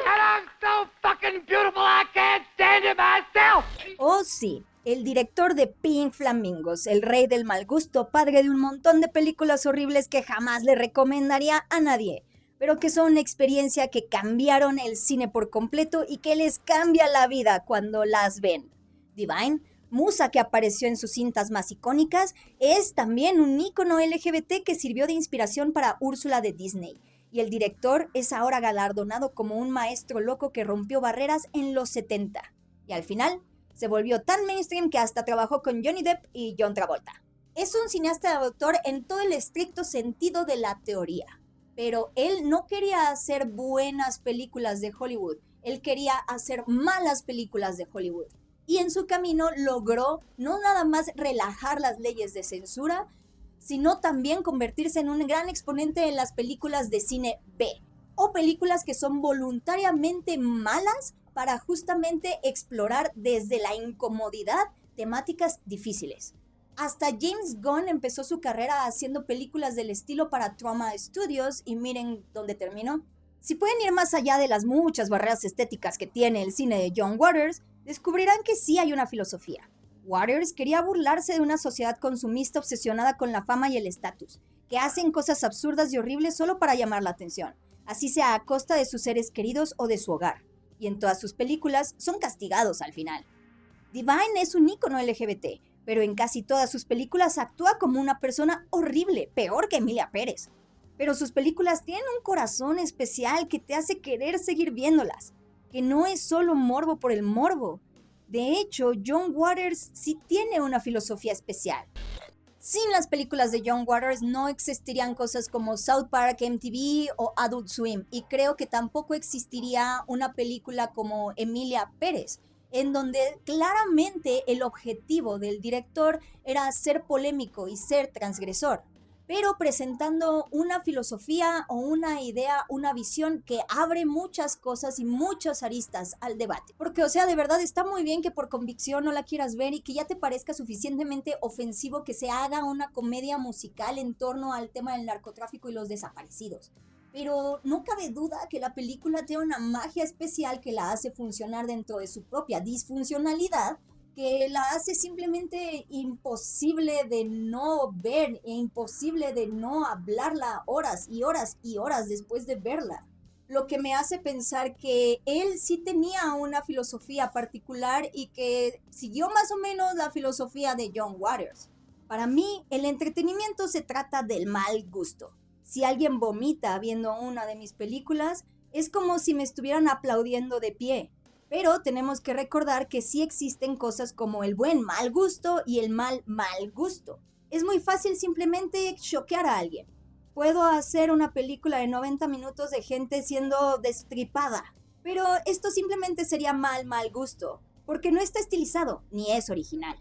And I'm so fucking beautiful I can't stand it myself! Oh sí, el director de Pink Flamingos, el rey del mal gusto, padre de un montón de películas horribles que jamás le recomendaría a nadie, pero que son una experiencia que cambiaron el cine por completo y que les cambia la vida cuando las ven. Divine, musa que apareció en sus cintas más icónicas, es también un ícono LGBT que sirvió de inspiración para Úrsula de Disney. Y el director es ahora galardonado como un maestro loco que rompió barreras en los 70. Y al final se volvió tan mainstream que hasta trabajó con Johnny Depp y John Travolta. Es un cineasta de autor en todo el estricto sentido de la teoría. Pero él no quería hacer buenas películas de Hollywood. Él quería hacer malas películas de Hollywood. Y en su camino logró no nada más relajar las leyes de censura, sino también convertirse en un gran exponente en las películas de cine B, o películas que son voluntariamente malas para justamente explorar desde la incomodidad temáticas difíciles. Hasta James Gunn empezó su carrera haciendo películas del estilo para Troma Studios y miren dónde terminó. Si pueden ir más allá de las muchas barreras estéticas que tiene el cine de John Waters, descubrirán que sí hay una filosofía. Waters quería burlarse de una sociedad consumista obsesionada con la fama y el estatus, que hacen cosas absurdas y horribles solo para llamar la atención, así sea a costa de sus seres queridos o de su hogar. Y en todas sus películas son castigados al final. Divine es un ícono LGBT, pero en casi todas sus películas actúa como una persona horrible, peor que Emilia Pérez. Pero sus películas tienen un corazón especial que te hace querer seguir viéndolas, que no es solo morbo por el morbo. De hecho, John Waters sí tiene una filosofía especial. Sin las películas de John Waters no existirían cosas como South Park, MTV o Adult Swim, y creo que tampoco existiría una película como Emilia Pérez, en donde claramente el objetivo del director era ser polémico y ser transgresor, pero presentando una filosofía o una idea, una visión que abre muchas cosas y muchas aristas al debate. Porque, o sea, de verdad está muy bien que por convicción no la quieras ver y que ya te parezca suficientemente ofensivo que se haga una comedia musical en torno al tema del narcotráfico y los desaparecidos. Pero no cabe duda que la película tiene una magia especial que la hace funcionar dentro de su propia disfuncionalidad, que la hace simplemente imposible de no ver e imposible de no hablarla horas y horas y horas después de verla. Lo que me hace pensar que él sí tenía una filosofía particular y que siguió más o menos la filosofía de John Waters. Para mí, el entretenimiento se trata del mal gusto. Si alguien vomita viendo una de mis películas, es como si me estuvieran aplaudiendo de pie. Pero tenemos que recordar que sí existen cosas como el buen mal gusto y el mal gusto. Es muy fácil simplemente choquear a alguien. Puedo hacer una película de 90 minutos de gente siendo destripada, pero esto simplemente sería mal gusto, porque no está estilizado ni es original.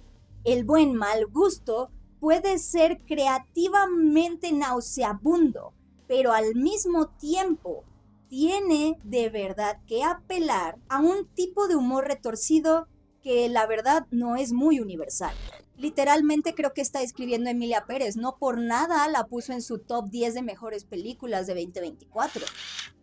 El buen mal gusto puede ser creativamente nauseabundo, pero al mismo tiempo tiene de verdad que apelar a un tipo de humor retorcido que la verdad no es muy universal. Literalmente creo que está escribiendo Emilia Pérez, no por nada la puso en su top 10 de mejores películas de 2024.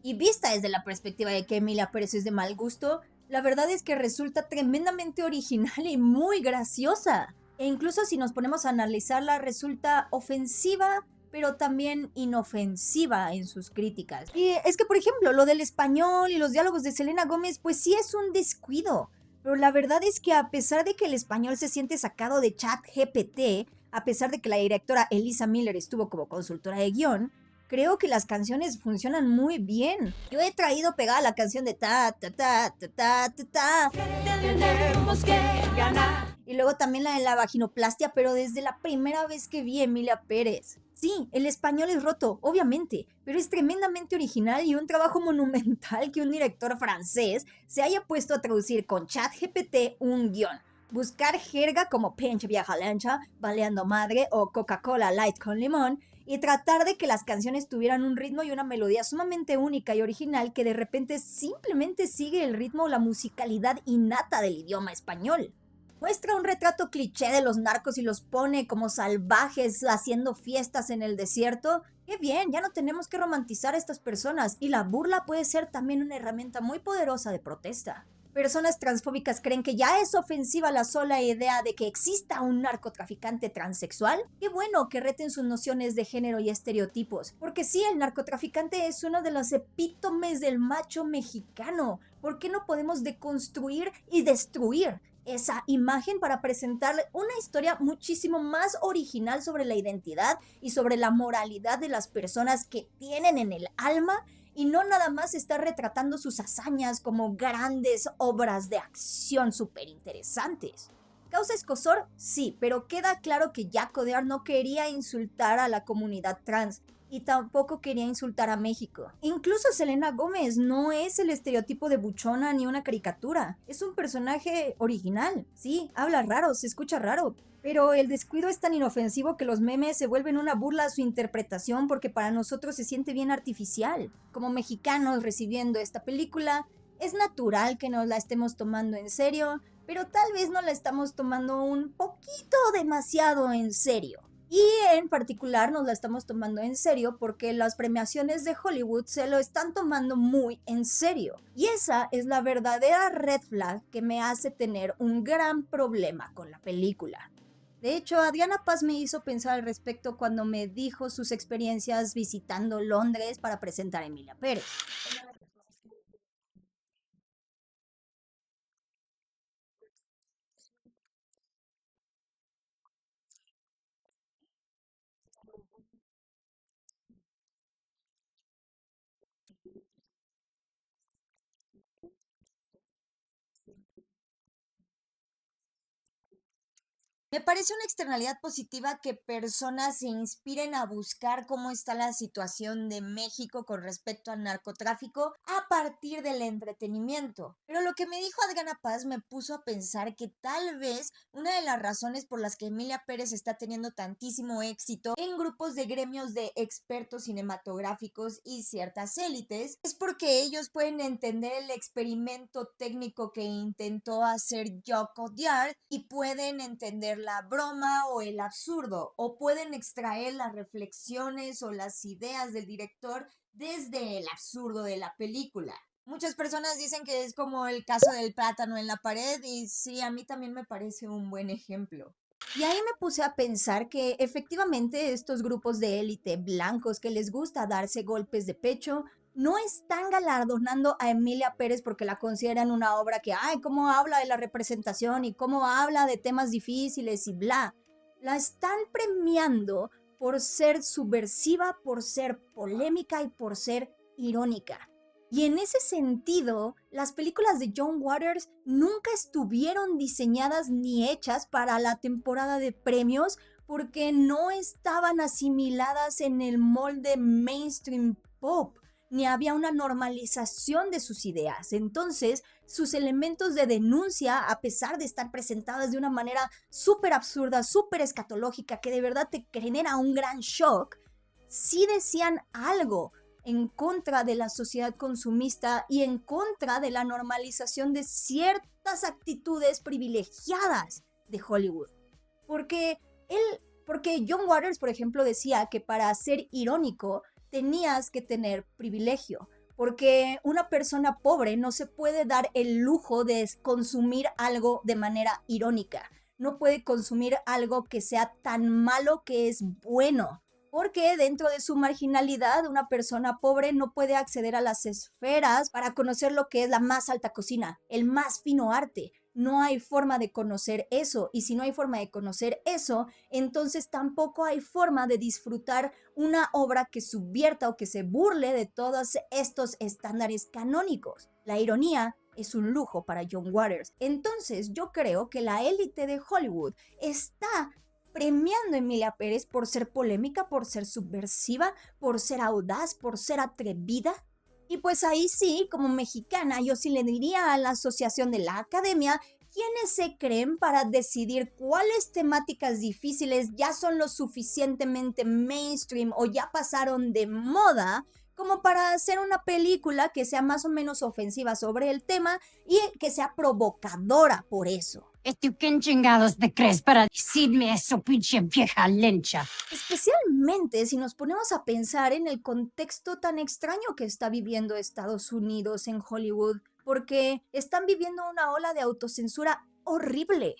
Y vista desde la perspectiva de que Emilia Pérez es de mal gusto, la verdad es que resulta tremendamente original y muy graciosa. E incluso si nos ponemos a analizarla, resulta ofensiva, pero también inofensiva en sus críticas. Y es que, por ejemplo, lo del español y los diálogos de Selena Gómez, pues sí es un descuido. Pero la verdad es que a pesar de que el español se siente sacado de ChatGPT, a pesar de que la directora Elisa Miller estuvo como consultora de guión, creo que las canciones funcionan muy bien. Yo he traído pegada la canción de ta ta ta ta ta ta ta. Tenemos que ganar. Y luego también la de la vaginoplastia, pero desde la primera vez que vi a Emilia Pérez. Sí, el español es roto, obviamente, pero es tremendamente original y un trabajo monumental que un director francés se haya puesto a traducir con ChatGPT un guión. Buscar jerga como pinche vieja lancha, baleando madre o Coca-Cola Light con limón y tratar de que las canciones tuvieran un ritmo y una melodía sumamente única y original que de repente simplemente sigue el ritmo o la musicalidad innata del idioma español. Muestra un retrato cliché de los narcos y los pone como salvajes haciendo fiestas en el desierto. ¡Qué bien! Ya no tenemos que romantizar a estas personas y la burla puede ser también una herramienta muy poderosa de protesta. Personas transfóbicas creen que ya es ofensiva la sola idea de que exista un narcotraficante transexual. Qué bueno que reten sus nociones de género y estereotipos, porque sí, el narcotraficante es uno de los epítomes del macho mexicano. ¿Por qué no podemos deconstruir y destruir esa imagen para presentarle una historia muchísimo más original sobre la identidad y sobre la moralidad de las personas que tienen en el alma y no nada más estar retratando sus hazañas como grandes obras de acción súper interesantes? ¿Causa escozor? Sí, pero queda claro que Jack Odiar no quería insultar a la comunidad trans y tampoco quería insultar a México. Incluso Selena Gómez no es el estereotipo de buchona ni una caricatura. Es un personaje original. Sí, habla raro, se escucha raro. Pero el descuido es tan inofensivo que los memes se vuelven una burla a su interpretación porque para nosotros se siente bien artificial. Como mexicanos recibiendo esta película, es natural que nos la estemos tomando en serio, pero tal vez no la estamos tomando un poquito demasiado en serio. Y en particular nos la estamos tomando en serio porque las premiaciones de Hollywood se lo están tomando muy en serio. Y esa es la verdadera red flag que me hace tener un gran problema con la película. De hecho, Adriana Paz me hizo pensar al respecto cuando me dijo sus experiencias visitando Londres para presentar a Emilia Pérez. Me parece una externalidad positiva que personas se inspiren a buscar cómo está la situación de México con respecto al narcotráfico a partir del entretenimiento. Pero lo que me dijo Adriana Paz me puso a pensar que tal vez una de las razones por las que Emilia Pérez está teniendo tantísimo éxito en grupos de gremios de expertos cinematográficos y ciertas élites es porque ellos pueden entender el experimento técnico que intentó hacer Jacques Audiard y pueden entender la broma o el absurdo, o pueden extraer las reflexiones o las ideas del director desde el absurdo de la película. Muchas personas dicen que es como el caso del plátano en la pared y sí, a mí también me parece un buen ejemplo. Y ahí me puse a pensar que efectivamente estos grupos de élite blancos que les gusta darse golpes de pecho no están galardonando a Emilia Pérez porque la consideran una obra que, ay, cómo habla de la representación y cómo habla de temas difíciles y bla. La están premiando por ser subversiva, por ser polémica y por ser irónica. Y en ese sentido, las películas de John Waters nunca estuvieron diseñadas ni hechas para la temporada de premios porque no estaban asimiladas en el molde mainstream pop, ni había una normalización de sus ideas. Entonces, sus elementos de denuncia, a pesar de estar presentadas de una manera súper absurda, súper escatológica, que de verdad te genera un gran shock, sí decían algo en contra de la sociedad consumista y en contra de la normalización de ciertas actitudes privilegiadas de Hollywood. Porque John Waters, por ejemplo, decía que para ser irónico tenías que tener privilegio, porque una persona pobre no se puede dar el lujo de consumir algo de manera irónica, no puede consumir algo que sea tan malo que es bueno. Porque dentro de su marginalidad, una persona pobre no puede acceder a las esferas para conocer lo que es la más alta cocina, el más fino arte. No hay forma de conocer eso, y si no hay forma de conocer eso, entonces tampoco hay forma de disfrutar una obra que subvierta o que se burle de todos estos estándares canónicos. La ironía es un lujo para John Waters. Entonces yo creo que la élite de Hollywood está premiando a Emilia Pérez por ser polémica, por ser subversiva, por ser audaz, por ser atrevida. Y pues ahí sí, como mexicana, yo sí le diría a la Asociación de la Academia, ¿quiénes se creen para decidir cuáles temáticas difíciles ya son lo suficientemente mainstream o ya pasaron de moda como para hacer una película que sea más o menos ofensiva sobre el tema y que sea provocadora por eso? ¿Tú quién chingados te crees para decirme eso, pinche vieja lencha? Especialmente si nos ponemos a pensar en el contexto tan extraño que está viviendo Estados Unidos en Hollywood, porque están viviendo una ola de autocensura horrible.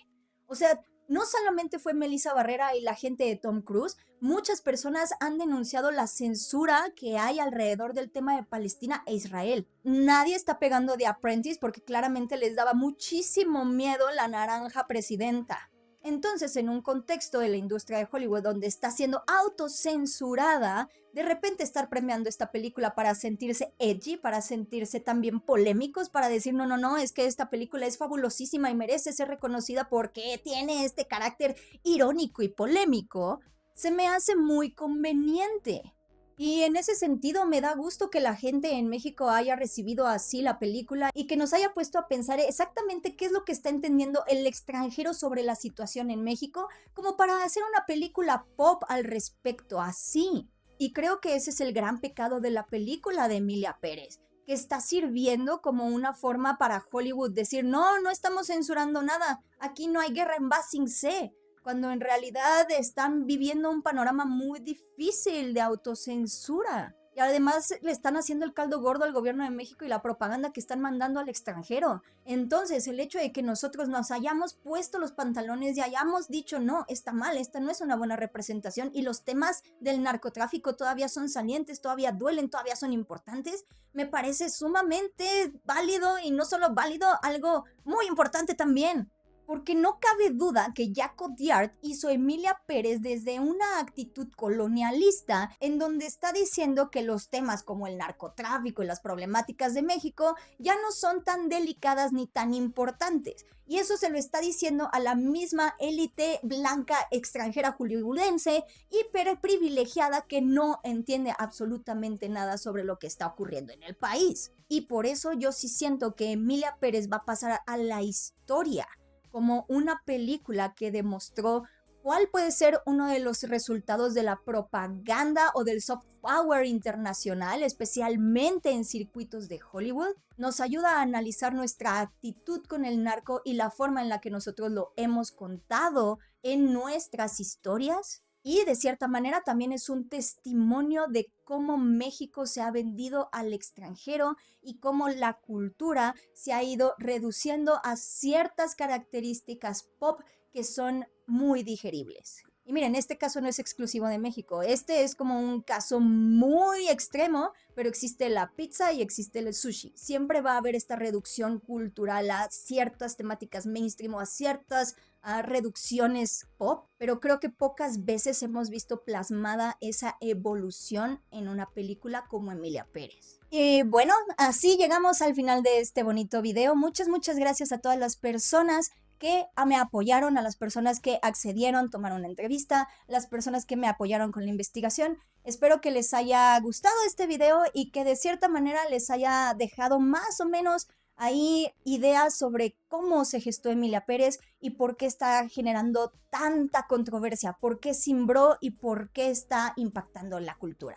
O sea, no solamente fue Melissa Barrera y la gente de Tom Cruise, muchas personas han denunciado la censura que hay alrededor del tema de Palestina e Israel. Nadie está pegando The Apprentice porque claramente les daba muchísimo miedo la naranja presidenta. Entonces, en un contexto de la industria de Hollywood donde está siendo autocensurada, de repente estar premiando esta película para sentirse edgy, para sentirse también polémicos, para decir, no, es que esta película es fabulosísima y merece ser reconocida porque tiene este carácter irónico y polémico, se me hace muy conveniente. Y en ese sentido me da gusto que la gente en México haya recibido así la película y que nos haya puesto a pensar exactamente qué es lo que está entendiendo el extranjero sobre la situación en México, como para hacer una película pop al respecto así. Y creo que ese es el gran pecado de la película de Emilia Pérez, que está sirviendo como una forma para Hollywood decir, no estamos censurando nada, aquí no hay guerra en Ba Sing Se, cuando en realidad están viviendo un panorama muy difícil de autocensura. Y además le están haciendo el caldo gordo al gobierno de México y la propaganda que están mandando al extranjero. Entonces, el hecho de que nosotros nos hayamos puesto los pantalones y hayamos dicho, no, está mal, esta no es una buena representación y los temas del narcotráfico todavía son salientes, todavía duelen, todavía son importantes, me parece sumamente válido y no solo válido, algo muy importante también. porque no cabe duda que Jack Odiart hizo Emilia Pérez desde una actitud colonialista, en donde está diciendo que los temas como el narcotráfico y las problemáticas de México ya no son tan delicadas ni tan importantes. Y eso se lo está diciendo a la misma élite blanca extranjera hollywoodense hiper privilegiada que no entiende absolutamente nada sobre lo que está ocurriendo en el país. Y por eso yo sí siento que Emilia Pérez va a pasar a la historia como una película que demostró cuál puede ser uno de los resultados de la propaganda o del soft power internacional, especialmente en circuitos de Hollywood. Nos ayuda a analizar nuestra actitud con el narco y la forma en la que nosotros lo hemos contado en nuestras historias. Y de cierta manera también es un testimonio de cómo México se ha vendido al extranjero y cómo la cultura se ha ido reduciendo a ciertas características pop que son muy digeribles. Y miren, este caso no es exclusivo de México. Este es como un caso muy extremo, pero existe la pizza y existe el sushi. Siempre va a haber esta reducción cultural a ciertas temáticas mainstream o a ciertas reducciones pop, pero creo que pocas veces hemos visto plasmada esa evolución en una película como Emilia Pérez. Y bueno, así llegamos al final de este bonito video. Muchas gracias a todas las personas que me apoyaron, a las personas que accedieron, tomaron la entrevista, las personas que me apoyaron con la investigación. Espero que les haya gustado este video y que de cierta manera les haya dejado más o menos ahí ideas sobre cómo se gestó Emilia Pérez y por qué está generando tanta controversia, por qué cimbró y por qué está impactando la cultura.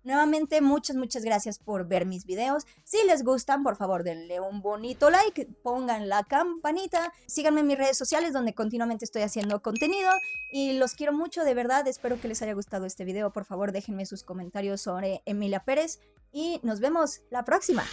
Nuevamente, muchas gracias por ver mis videos. Si les gustan, por favor, denle un bonito like, pongan la campanita, síganme en mis redes sociales donde continuamente estoy haciendo contenido y los quiero mucho, de verdad. Espero que les haya gustado este video. Por favor, déjenme sus comentarios sobre Emilia Pérez y nos vemos la próxima.